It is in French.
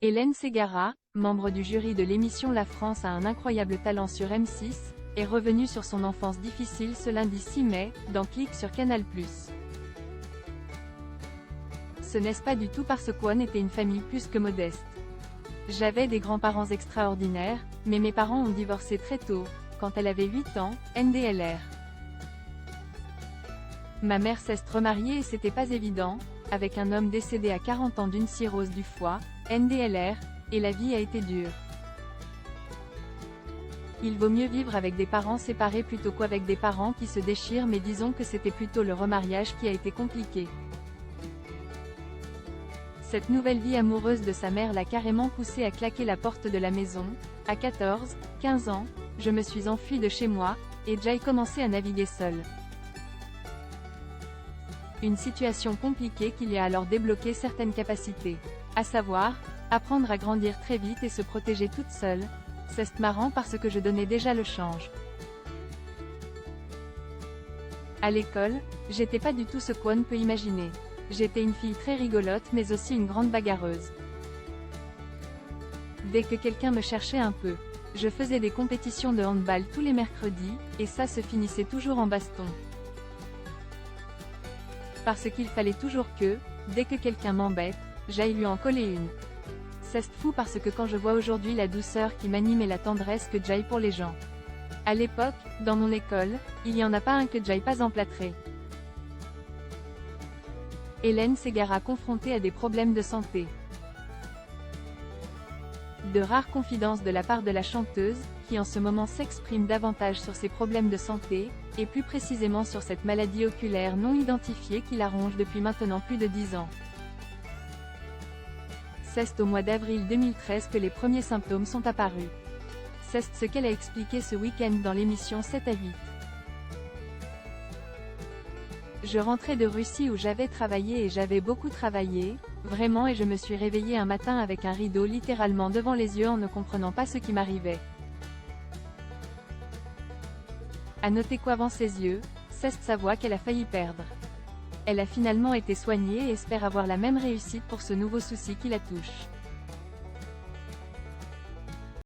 Hélène Ségara, membre du jury de l'émission La France a un incroyable talent sur M6, est revenue sur son enfance difficile ce lundi 6 mai, dans Click sur Canal+. Ce n'est pas du tout parce qu'on était une famille plus que modeste. J'avais des grands-parents extraordinaires, mais mes parents ont divorcé très tôt, quand elle avait 8 ans, NDLR. Ma mère s'est remariée et c'était pas évident, avec un homme décédé à 40 ans d'une cirrhose du foie, NDLR, et la vie a été dure. Il vaut mieux vivre avec des parents séparés plutôt qu'avec des parents qui se déchirent, mais disons que c'était plutôt le remariage qui a été compliqué. Cette nouvelle vie amoureuse de sa mère l'a carrément poussée à claquer la porte de la maison. À 14, 15 ans, je me suis enfuie de chez moi, et j'ai commencé à naviguer seule. Une situation compliquée qui lui a alors débloqué certaines capacités. À savoir, apprendre à grandir très vite et se protéger toute seule. C'est marrant parce que je donnais déjà le change. À l'école, j'étais pas du tout ce qu'on peut imaginer. J'étais une fille très rigolote mais aussi une grande bagarreuse. Dès que quelqu'un me cherchait un peu, je faisais des compétitions de handball tous les mercredis, et ça se finissait toujours en baston. Parce qu'il fallait toujours que, dès que quelqu'un m'embête, j'aille lui en coller une. C'est fou parce que quand je vois aujourd'hui la douceur qui m'anime et la tendresse que j'ai pour les gens. À l'époque, dans mon école, il n'y en a pas un que j'ai pas emplâtré. Hélène Ségara confrontée à des problèmes de santé. De rares confidences de la part de la chanteuse, qui en ce moment s'exprime davantage sur ses problèmes de santé, et plus précisément sur cette maladie oculaire non identifiée qui la ronge depuis maintenant plus de 10 ans. C'est au mois d'avril 2013 que les premiers symptômes sont apparus. C'est ce qu'elle a expliqué ce week-end dans l'émission 7 à 8. Je rentrais de Russie où j'avais travaillé et j'avais beaucoup travaillé, vraiment, et je me suis réveillée un matin avec un rideau littéralement devant les yeux en ne comprenant pas ce qui m'arrivait. À noter qu'avant ses yeux, c'est sa voix qu'elle a failli perdre. Elle a finalement été soignée et espère avoir la même réussite pour ce nouveau souci qui la touche.